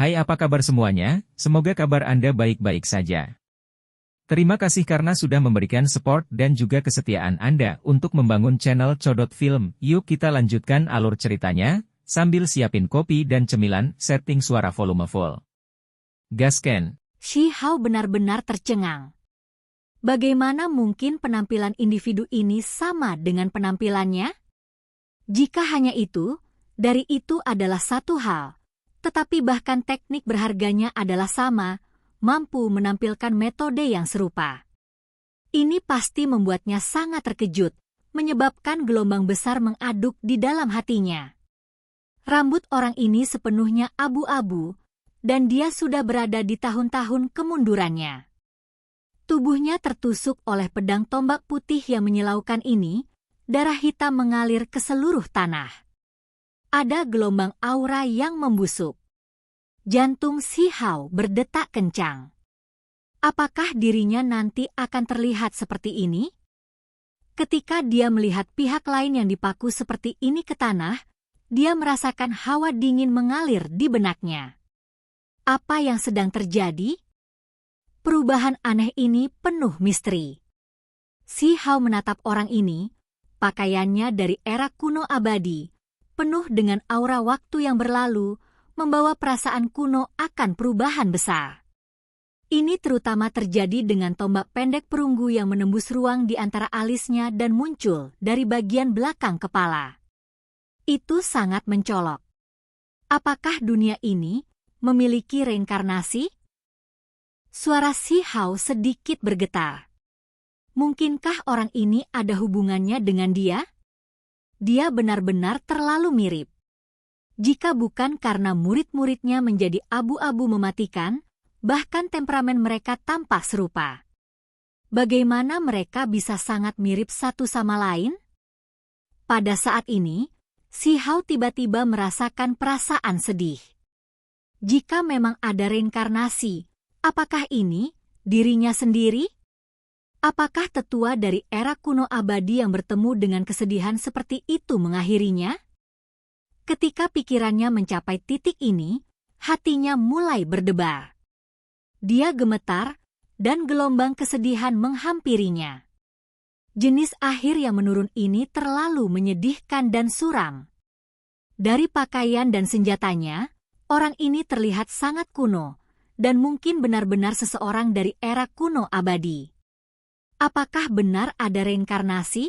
Hai, apa kabar semuanya? Semoga kabar Anda baik-baik saja. Terima kasih karena sudah memberikan support dan juga kesetiaan Anda untuk membangun channel Codot Film. Yuk kita lanjutkan alur ceritanya, sambil siapin kopi dan cemilan, setting suara volume full. Gasken. Shi Hao benar-benar tercengang. Bagaimana mungkin penampilan individu ini sama dengan penampilannya? Jika hanya itu, dari itu adalah satu hal. Tetapi bahkan teknik berharganya adalah sama, mampu menampilkan metode yang serupa. Ini pasti membuatnya sangat terkejut, menyebabkan gelombang besar mengaduk di dalam hatinya. Rambut orang ini sepenuhnya abu-abu, dan dia sudah berada di tahun-tahun kemundurannya. Tubuhnya tertusuk oleh pedang tombak putih yang menyilaukan ini, darah hitam mengalir ke seluruh tanah. Ada gelombang aura yang membusuk. Jantung Shi Hao berdetak kencang. Apakah dirinya nanti akan terlihat seperti ini? Ketika dia melihat pihak lain yang dipaku seperti ini ke tanah, dia merasakan hawa dingin mengalir di benaknya. Apa yang sedang terjadi? Perubahan aneh ini penuh misteri. Shi Hao menatap orang ini, pakaiannya dari era kuno abadi, penuh dengan aura waktu yang berlalu, membawa perasaan kuno akan perubahan besar. Ini terutama terjadi dengan tombak pendek perunggu yang menembus ruang di antara alisnya dan muncul dari bagian belakang kepala. Itu sangat mencolok. Apakah dunia ini memiliki reinkarnasi? Suara Shi Hao sedikit bergetar. Mungkinkah orang ini ada hubungannya dengan dia? Dia benar-benar terlalu mirip. Jika bukan karena murid-muridnya menjadi abu-abu mematikan, bahkan temperamen mereka tampak serupa. Bagaimana mereka bisa sangat mirip satu sama lain? Pada saat ini, Shi Hao tiba-tiba merasakan perasaan sedih. Jika memang ada reinkarnasi, apakah ini dirinya sendiri? Apakah tetua dari era kuno abadi yang bertemu dengan kesedihan seperti itu mengakhirinya? Ketika pikirannya mencapai titik ini, hatinya mulai berdebar. Dia gemetar, dan gelombang kesedihan menghampirinya. Jenis akhir yang menurun ini terlalu menyedihkan dan suram. Dari pakaian dan senjatanya, orang ini terlihat sangat kuno, dan mungkin benar-benar seseorang dari era kuno abadi. Apakah benar ada reinkarnasi?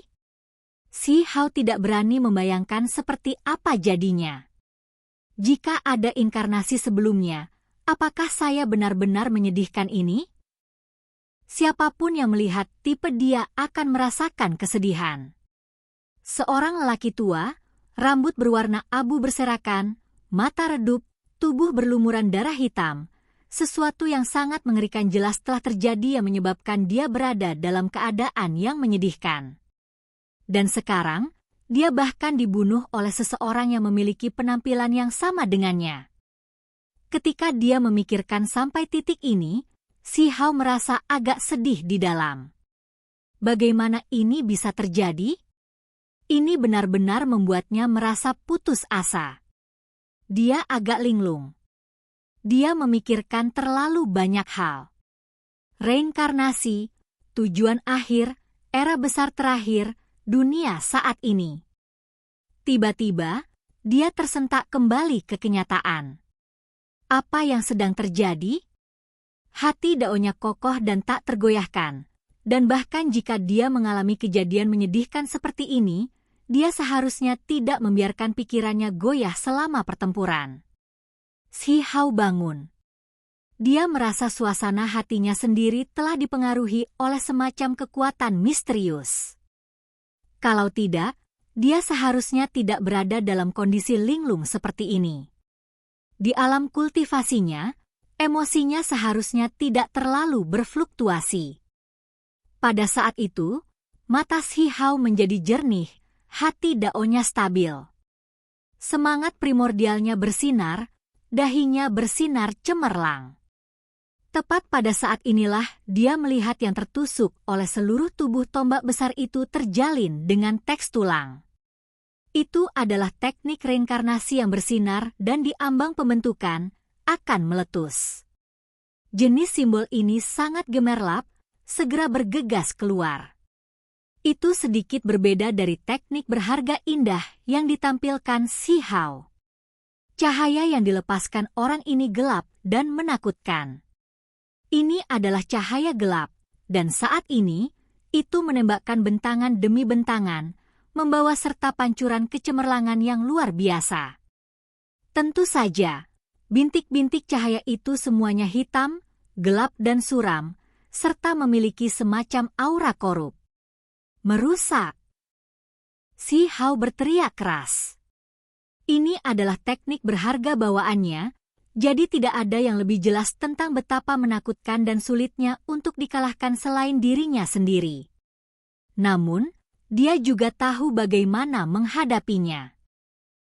Shi Hao tidak berani membayangkan seperti apa jadinya. Jika ada inkarnasi sebelumnya, apakah saya benar-benar menyedihkan ini? Siapapun yang melihat tipe dia akan merasakan kesedihan. Seorang lelaki tua, rambut berwarna abu berserakan, mata redup, tubuh berlumuran darah hitam. Sesuatu yang sangat mengerikan jelas telah terjadi yang menyebabkan dia berada dalam keadaan yang menyedihkan. Dan sekarang, dia bahkan dibunuh oleh seseorang yang memiliki penampilan yang sama dengannya. Ketika dia memikirkan sampai titik ini, Shi Hao merasa agak sedih di dalam. Bagaimana ini bisa terjadi? Ini benar-benar membuatnya merasa putus asa. Dia agak linglung. Dia memikirkan terlalu banyak hal. Reinkarnasi, tujuan akhir, era besar terakhir, dunia saat ini. Tiba-tiba, dia tersentak kembali ke kenyataan. Apa yang sedang terjadi? Hati Daonya kokoh dan tak tergoyahkan, dan bahkan jika dia mengalami kejadian menyedihkan seperti ini, dia seharusnya tidak membiarkan pikirannya goyah selama pertempuran. Shi Hao bangun. Dia merasa suasana hatinya sendiri telah dipengaruhi oleh semacam kekuatan misterius. Kalau tidak, dia seharusnya tidak berada dalam kondisi linglung seperti ini. Di alam kultivasinya, emosinya seharusnya tidak terlalu berfluktuasi. Pada saat itu, mata Shi Hao menjadi jernih, hati Daonya stabil. Semangat primordialnya bersinar, dahinya bersinar cemerlang. Tepat pada saat inilah dia melihat yang tertusuk oleh seluruh tubuh tombak besar itu terjalin dengan teks tulang. Itu adalah teknik reinkarnasi yang bersinar dan di ambang pembentukan, akan meletus. Jenis simbol ini sangat gemerlap, segera bergegas keluar. Itu sedikit berbeda dari teknik berharga indah yang ditampilkan Si Hao. Cahaya yang dilepaskan orang ini gelap dan menakutkan. Ini adalah cahaya gelap, dan saat ini, itu menembakkan bentangan demi bentangan, membawa serta pancuran kecemerlangan yang luar biasa. Tentu saja, bintik-bintik cahaya itu semuanya hitam, gelap dan suram, serta memiliki semacam aura korup. Merusak. Si Hao berteriak keras. Ini adalah teknik berharga bawaannya, jadi tidak ada yang lebih jelas tentang betapa menakutkan dan sulitnya untuk dikalahkan selain dirinya sendiri. Namun, dia juga tahu bagaimana menghadapinya.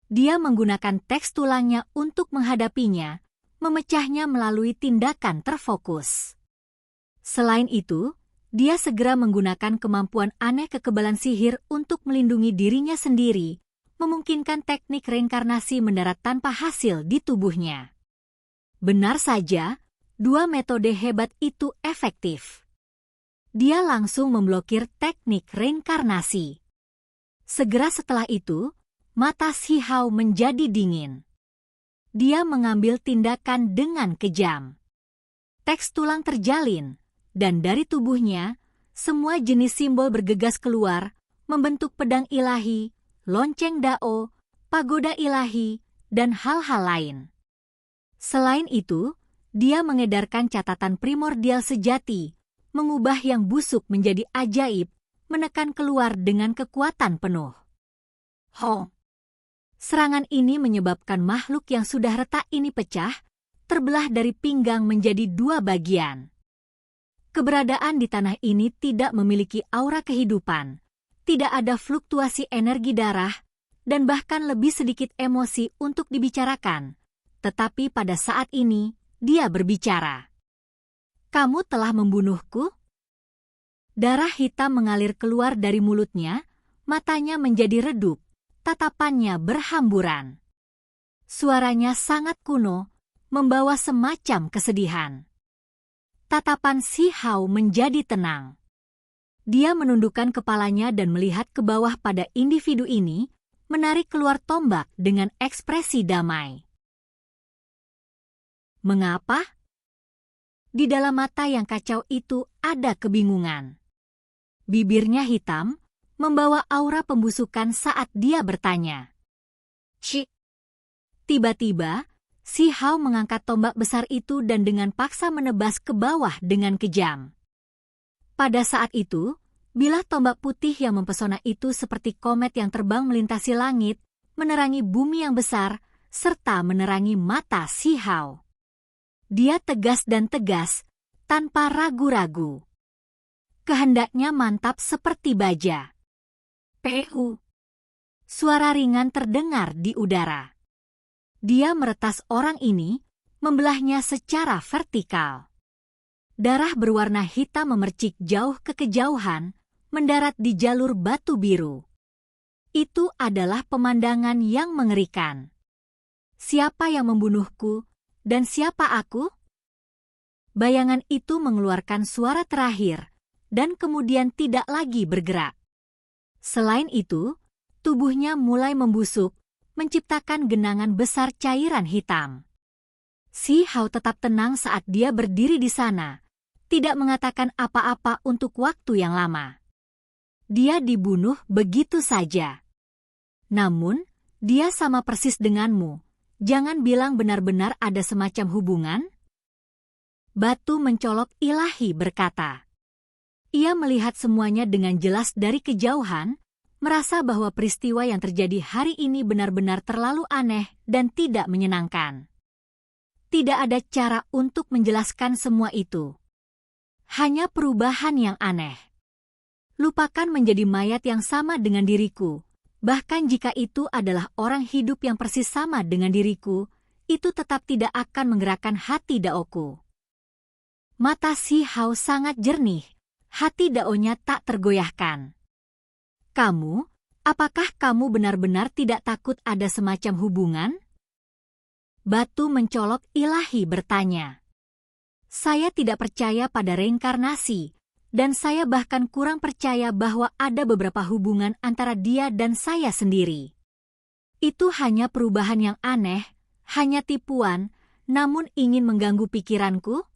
Dia menggunakan teks tulangnya untuk menghadapinya, memecahnya melalui tindakan terfokus. Selain itu, dia segera menggunakan kemampuan aneh kekebalan sihir untuk melindungi dirinya sendiri, memungkinkan teknik reinkarnasi mendarat tanpa hasil di tubuhnya. Benar saja, dua metode hebat itu efektif. Dia langsung memblokir teknik reinkarnasi. Segera setelah itu, mata Si Hao menjadi dingin. Dia mengambil tindakan dengan kejam. Teks tulang terjalin, dan dari tubuhnya, semua jenis simbol bergegas keluar, membentuk pedang ilahi, lonceng dao, pagoda ilahi, dan hal-hal lain. Selain itu, dia mengedarkan catatan primordial sejati, mengubah yang busuk menjadi ajaib, menekan keluar dengan kekuatan penuh. Hong! Serangan ini menyebabkan makhluk yang sudah retak ini pecah, terbelah dari pinggang menjadi dua bagian. Keberadaan di tanah ini tidak memiliki aura kehidupan, tidak ada fluktuasi energi darah, dan bahkan lebih sedikit emosi untuk dibicarakan. Tetapi pada saat ini, dia berbicara. Kamu telah membunuhku? Darah hitam mengalir keluar dari mulutnya, matanya menjadi redup, tatapannya berhamburan. Suaranya sangat kuno, membawa semacam kesedihan. Tatapan Si Hao menjadi tenang. Dia menundukkan kepalanya dan melihat ke bawah pada individu ini, menarik keluar tombak dengan ekspresi damai. Mengapa? Di dalam mata yang kacau itu ada kebingungan. Bibirnya hitam, membawa aura pembusukan saat dia bertanya. Cik. Tiba-tiba, Si Hao mengangkat tombak besar itu dan dengan paksa menebas ke bawah dengan kejam. Pada saat itu, bilah tombak putih yang mempesona itu seperti komet yang terbang melintasi langit, menerangi bumi yang besar, serta menerangi mata Si Hao. Dia tegas dan tegas, tanpa ragu-ragu. Kehendaknya mantap seperti baja. Pehu. Suara ringan terdengar di udara. Dia meretas orang ini, membelahnya secara vertikal. Darah berwarna hitam memercik jauh ke kejauhan, mendarat di jalur batu biru. Itu adalah pemandangan yang mengerikan. Siapa yang membunuhku, dan siapa aku? Bayangan itu mengeluarkan suara terakhir, dan kemudian tidak lagi bergerak. Selain itu, tubuhnya mulai membusuk, menciptakan genangan besar cairan hitam. Si Hao tetap tenang saat dia berdiri di sana, tidak mengatakan apa-apa untuk waktu yang lama. Dia dibunuh begitu saja. Namun, dia sama persis denganmu. Jangan bilang benar-benar ada semacam hubungan. Batu mencolok ilahi berkata. Ia melihat semuanya dengan jelas dari kejauhan, merasa bahwa peristiwa yang terjadi hari ini benar-benar terlalu aneh dan tidak menyenangkan. Tidak ada cara untuk menjelaskan semua itu. Hanya perubahan yang aneh. Lupakan menjadi mayat yang sama dengan diriku. Bahkan jika itu adalah orang hidup yang persis sama dengan diriku, itu tetap tidak akan menggerakkan hati daoku. Mata Si Hao sangat jernih, hati daonya tak tergoyahkan. Apakah kamu benar-benar tidak takut ada semacam hubungan? batu mencolok ilahi bertanya. Saya tidak percaya pada reinkarnasi, dan saya bahkan kurang percaya bahwa ada beberapa hubungan antara dia dan saya sendiri. Itu hanya perubahan yang aneh, hanya tipuan, namun ingin mengganggu pikiranku?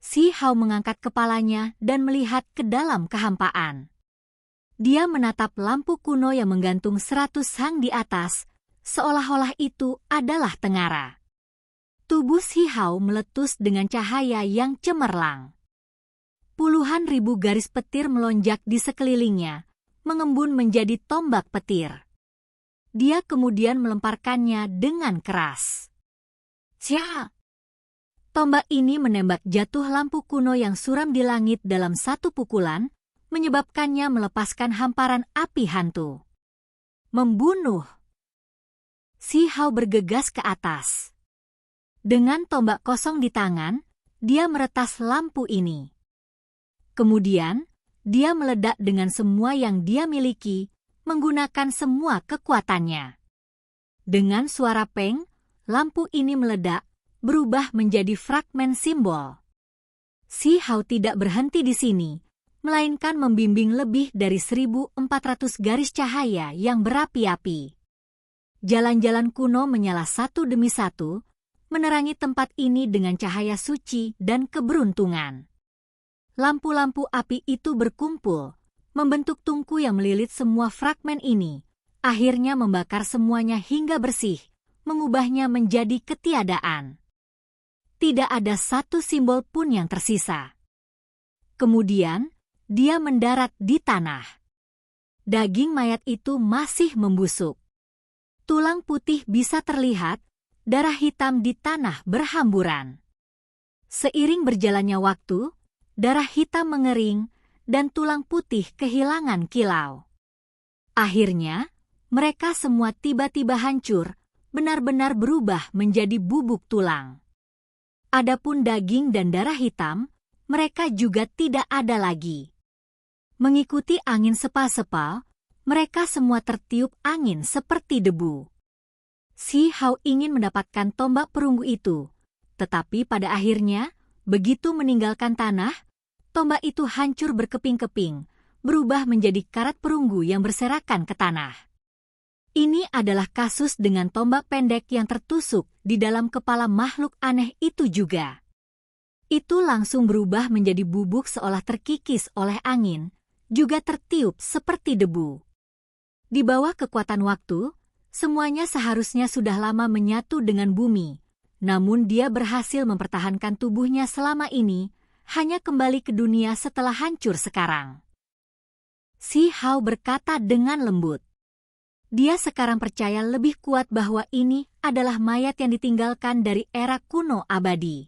Si Hao mengangkat kepalanya dan melihat ke dalam kehampaan. Dia menatap lampu kuno yang menggantung 100 hang di atas, seolah-olah itu adalah tengara. Tubuh Si Hao meletus dengan cahaya yang cemerlang. Puluhan ribu garis petir melonjak di sekelilingnya, mengembun menjadi tombak petir. Dia kemudian melemparkannya dengan keras. Cia! Tombak ini menembak jatuh lampu kuno yang suram di langit dalam satu pukulan, menyebabkannya melepaskan hamparan api hantu. Membunuh! Si Hao bergegas ke atas. Dengan tombak kosong di tangan, dia meretas lampu ini. Kemudian, dia meledak dengan semua yang dia miliki, menggunakan semua kekuatannya. Dengan suara peng, lampu ini meledak, berubah menjadi fragmen simbol. Si Hao tidak berhenti di sini, melainkan membimbing lebih dari 1.400 garis cahaya yang berapi-api. Jalan-jalan kuno menyala satu demi satu, menerangi tempat ini dengan cahaya suci dan keberuntungan. Lampu-lampu api itu berkumpul, membentuk tungku yang melilit semua fragmen ini, akhirnya membakar semuanya hingga bersih, mengubahnya menjadi ketiadaan. Tidak ada satu simbol pun yang tersisa. Kemudian, dia mendarat di tanah. Daging mayat itu masih membusuk. Tulang putih bisa terlihat, darah hitam di tanah berhamburan. Seiring berjalannya waktu, darah hitam mengering, dan tulang putih kehilangan kilau. Akhirnya, mereka semua tiba-tiba hancur, benar-benar berubah menjadi bubuk tulang. Adapun daging dan darah hitam, mereka juga tidak ada lagi. Mengikuti angin sepal-sepal, mereka semua tertiup angin seperti debu. Si Hao ingin mendapatkan tombak perunggu itu, tetapi pada akhirnya, begitu meninggalkan tanah, tombak itu hancur berkeping-keping, berubah menjadi karat perunggu yang berserakan ke tanah. Ini adalah kasus dengan tombak pendek yang tertusuk di dalam kepala makhluk aneh itu juga. Itu langsung berubah menjadi bubuk seolah terkikis oleh angin, juga tertiup seperti debu. Di bawah kekuatan waktu, semuanya seharusnya sudah lama menyatu dengan bumi, namun dia berhasil mempertahankan tubuhnya selama ini, hanya kembali ke dunia setelah hancur sekarang. Si Hao berkata dengan lembut. Dia sekarang percaya lebih kuat bahwa ini adalah mayat yang ditinggalkan dari era kuno abadi.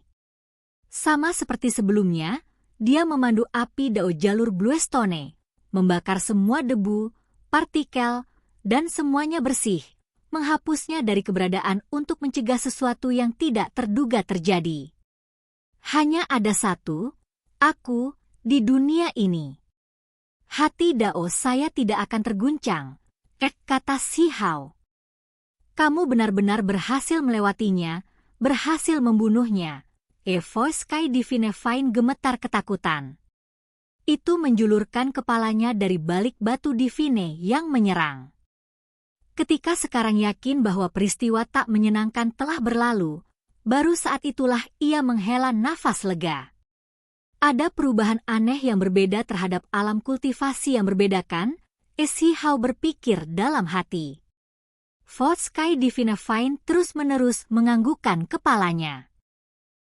Sama seperti sebelumnya, dia memandu api dao jalur Bluestone, membakar semua debu, partikel, dan semuanya bersih, menghapusnya dari keberadaan untuk mencegah sesuatu yang tidak terduga terjadi. Hanya ada satu, aku, di dunia ini. Hati dao saya tidak akan terguncang, kata Si Hao. Kamu benar-benar berhasil melewatinya, berhasil membunuhnya. Voice Sky Divine Fine gemetar ketakutan. Itu menjulurkan kepalanya dari balik batu Divine yang menyerang. Ketika sekarang yakin bahwa peristiwa tak menyenangkan telah berlalu, baru saat itulah ia menghela nafas lega. Ada perubahan aneh yang berbeda terhadap alam kultivasi yang berbeda kan? Si Hao berpikir dalam hati. Voice Sky Divine Fine terus-menerus menganggukkan kepalanya.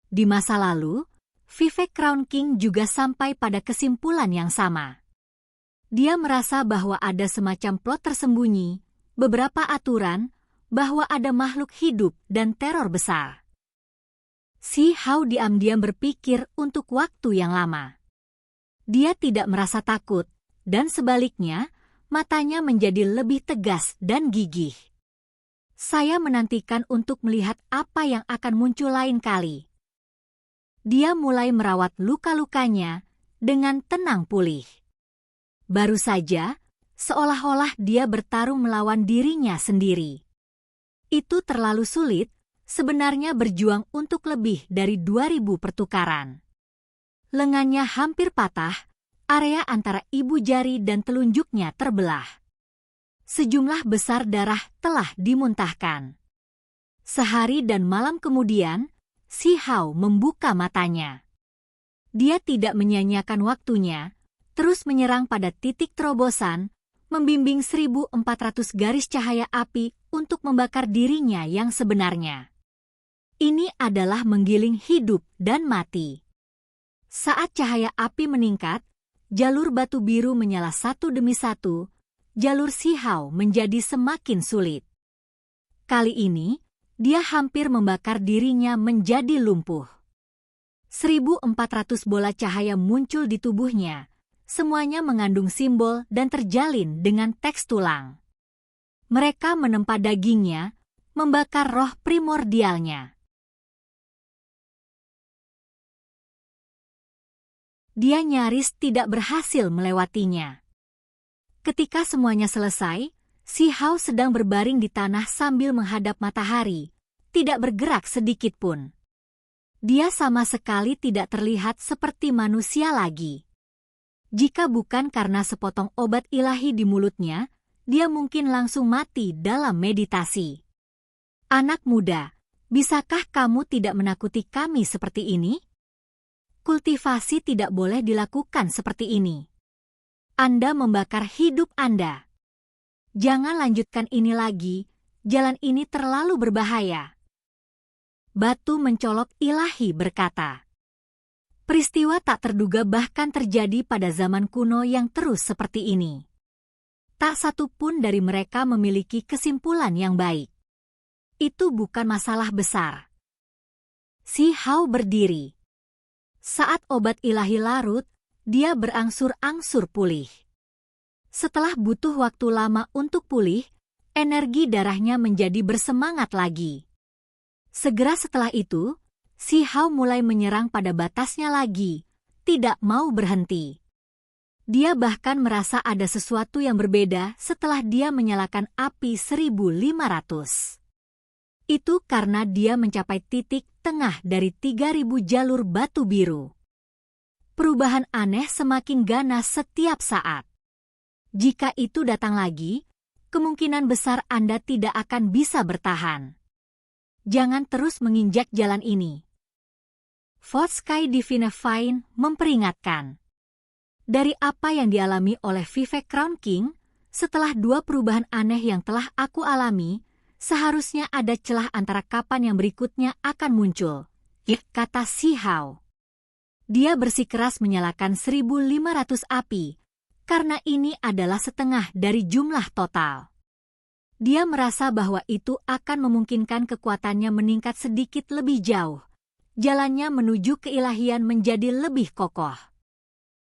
Di masa lalu, Vivek Crown King juga sampai pada kesimpulan yang sama. Dia merasa bahwa ada semacam plot tersembunyi, beberapa aturan, bahwa ada makhluk hidup dan teror besar. Si Hao diam-diam berpikir untuk waktu yang lama. Dia tidak merasa takut, dan sebaliknya, matanya menjadi lebih tegas dan gigih. Saya menantikan untuk melihat apa yang akan muncul lain kali. Dia mulai merawat luka-lukanya dengan tenang pulih. Baru saja, seolah-olah dia bertarung melawan dirinya sendiri. Itu terlalu sulit, sebenarnya berjuang untuk lebih dari 2.000 pertukaran. Lengannya hampir patah, area antara ibu jari dan telunjuknya terbelah. Sejumlah besar darah telah dimuntahkan. Sehari dan malam kemudian, Si Hao membuka matanya. Dia tidak menyia-nyiakan waktunya, terus menyerang pada titik terobosan, membimbing 1.400 garis cahaya api untuk membakar dirinya yang sebenarnya. Ini adalah menggiling hidup dan mati. Saat cahaya api meningkat, jalur batu biru menyala satu demi satu, jalur Si Hao menjadi semakin sulit. Kali ini, dia hampir membakar dirinya menjadi lumpuh. 1.400 bola cahaya muncul di tubuhnya, semuanya mengandung simbol dan terjalin dengan teks tulang. Mereka menempa dagingnya, membakar roh primordialnya. Dia nyaris tidak berhasil melewatinya. Ketika semuanya selesai, Si Hao sedang berbaring di tanah sambil menghadap matahari, tidak bergerak sedikit pun. Dia sama sekali tidak terlihat seperti manusia lagi. Jika bukan karena sepotong obat ilahi di mulutnya, dia mungkin langsung mati dalam meditasi. Anak muda, bisakah kamu tidak menakuti kami seperti ini? Kultivasi tidak boleh dilakukan seperti ini. Anda membakar hidup Anda. Jangan lanjutkan ini lagi, jalan ini terlalu berbahaya. Batu mencolok ilahi berkata. Peristiwa tak terduga bahkan terjadi pada zaman kuno yang terus seperti ini. Tak satu pun dari mereka memiliki kesimpulan yang baik. Itu bukan masalah besar. Si Hao berdiri. Saat obat ilahi larut, dia berangsur-angsur pulih. Setelah butuh waktu lama untuk pulih, energi darahnya menjadi bersemangat lagi. Segera setelah itu, Si Hao mulai menyerang pada batasnya lagi, tidak mau berhenti. Dia bahkan merasa ada sesuatu yang berbeda setelah dia menyalakan api 1.500. Itu karena dia mencapai titik tengah dari 3.000 jalur batu biru. Perubahan aneh semakin ganas setiap saat. Jika itu datang lagi, kemungkinan besar Anda tidak akan bisa bertahan. Jangan terus menginjak jalan ini. Fort Sky Divine Fine memperingatkan. Dari apa yang dialami oleh Vivek Crown King, setelah 2 perubahan aneh yang telah aku alami, seharusnya ada celah antara kapan yang berikutnya akan muncul, kata Si Hao. Dia bersikeras menyalakan 1.500 api, karena ini adalah setengah dari jumlah total. Dia merasa bahwa itu akan memungkinkan kekuatannya meningkat sedikit lebih jauh. Jalannya menuju keilahian menjadi lebih kokoh.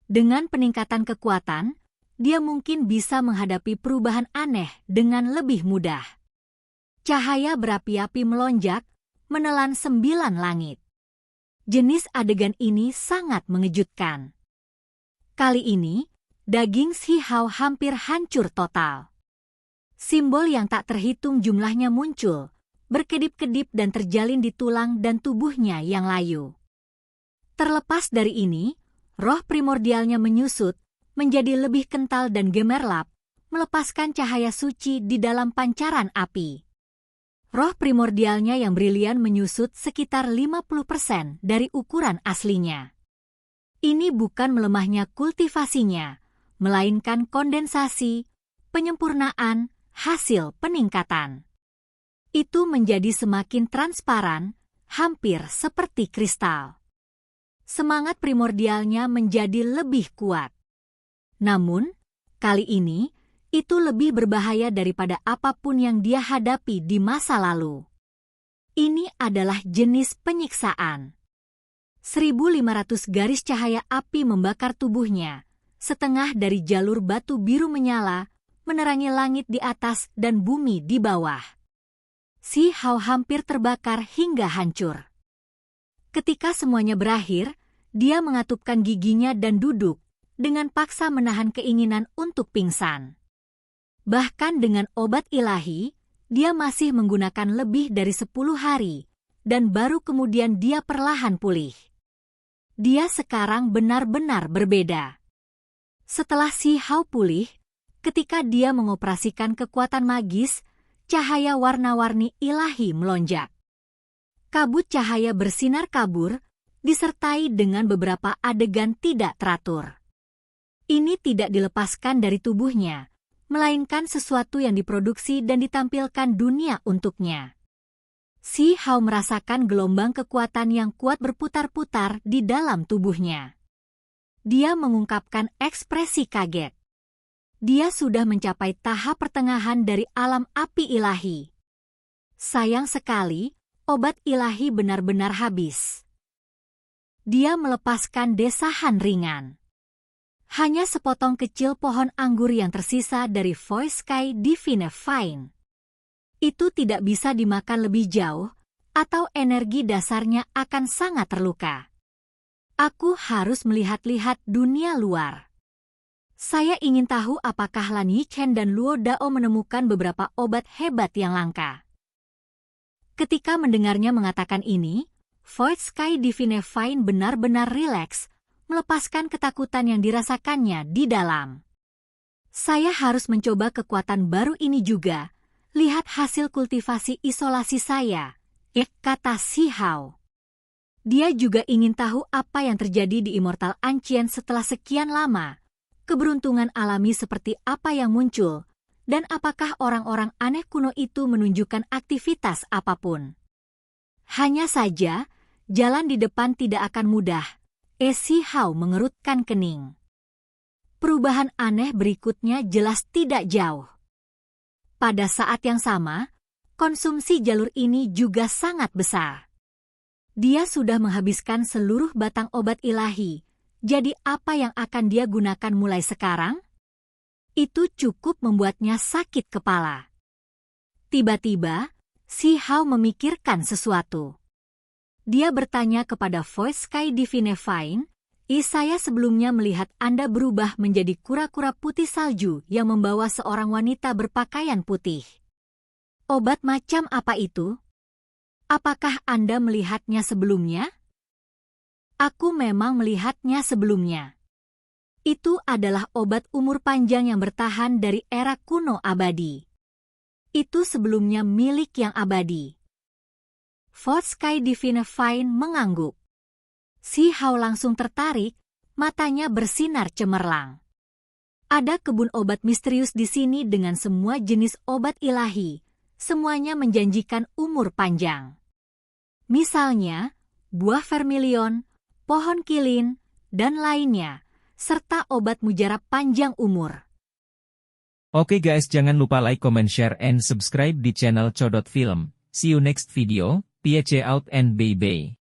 Dengan peningkatan kekuatan, dia mungkin bisa menghadapi perubahan aneh dengan lebih mudah. Cahaya berapi-api melonjak, menelan 9 langit. Jenis adegan ini sangat mengejutkan. Kali ini, daging Si Hao hampir hancur total. Simbol yang tak terhitung jumlahnya muncul, berkedip-kedip dan terjalin di tulang dan tubuhnya yang layu. Terlepas dari ini, roh primordialnya menyusut, menjadi lebih kental dan gemerlap, melepaskan cahaya suci di dalam pancaran api. Roh primordialnya yang brilian menyusut sekitar 50% dari ukuran aslinya. Ini bukan melemahnya kultivasinya, melainkan kondensasi, penyempurnaan, hasil peningkatan. Itu menjadi semakin transparan, hampir seperti kristal. Semangat primordialnya menjadi lebih kuat. Namun, kali ini, itu lebih berbahaya daripada apapun yang dia hadapi di masa lalu. Ini adalah jenis penyiksaan. 1.500 garis cahaya api membakar tubuhnya, setengah dari jalur batu biru menyala, menerangi langit di atas dan bumi di bawah. Si Hao hampir terbakar hingga hancur. Ketika semuanya berakhir, dia mengatupkan giginya dan duduk, dengan paksa menahan keinginan untuk pingsan. Bahkan dengan obat ilahi, dia masih menggunakan lebih dari 10 hari, dan baru kemudian dia perlahan pulih. Dia sekarang benar-benar berbeda. Setelah Si Hao pulih, ketika dia mengoperasikan kekuatan magis, cahaya warna-warni ilahi melonjak. Kabut cahaya bersinar kabur, disertai dengan beberapa adegan tidak teratur. Ini tidak dilepaskan dari tubuhnya, melainkan sesuatu yang diproduksi dan ditampilkan dunia untuknya. Si Hao merasakan gelombang kekuatan yang kuat berputar-putar di dalam tubuhnya. Dia mengungkapkan ekspresi kaget. Dia sudah mencapai tahap pertengahan dari alam api ilahi. Sayang sekali, obat ilahi benar-benar habis. Dia melepaskan desahan ringan. Hanya sepotong kecil pohon anggur yang tersisa dari Voice Sky Divine Vine. Itu tidak bisa dimakan lebih jauh, atau energi dasarnya akan sangat terluka. Aku harus melihat-lihat dunia luar. Saya ingin tahu apakah Lan Yichen dan Luo Dao menemukan beberapa obat hebat yang langka. Ketika mendengarnya mengatakan ini, Voice Sky Divine Vine benar-benar rileks, melepaskan ketakutan yang dirasakannya di dalam. Saya harus mencoba kekuatan baru ini juga. Lihat hasil kultivasi isolasi saya, kata Si Hao. Dia juga ingin tahu apa yang terjadi di Immortal Ancient setelah sekian lama, keberuntungan alami seperti apa yang muncul, dan apakah orang-orang aneh kuno itu menunjukkan aktivitas apapun. Hanya saja, jalan di depan tidak akan mudah. Si Hao mengerutkan kening. Perubahan aneh berikutnya jelas tidak jauh. Pada saat yang sama, konsumsi jalur ini juga sangat besar. Dia sudah menghabiskan seluruh batang obat ilahi, jadi apa yang akan dia gunakan mulai sekarang? Itu cukup membuatnya sakit kepala. Tiba-tiba, Si Hao memikirkan sesuatu. Dia bertanya kepada Voice Sky Divine Vine, saya sebelumnya melihat Anda berubah menjadi kura-kura putih salju yang membawa seorang wanita berpakaian putih. Obat macam apa itu? Apakah Anda melihatnya sebelumnya? Aku memang melihatnya sebelumnya. Itu adalah obat umur panjang yang bertahan dari era kuno abadi. Itu sebelumnya milik yang abadi. Voice Sky Divine Vine mengangguk. Si Hao langsung tertarik, matanya bersinar cemerlang. Ada kebun obat misterius di sini dengan semua jenis obat ilahi, semuanya menjanjikan umur panjang. Misalnya, buah vermilion, pohon kilin, dan lainnya, serta obat mujarab panjang umur. Oke guys, jangan lupa like, comment, share, and subscribe di channel Codot Film. See you next video. Peace out and bye-bye.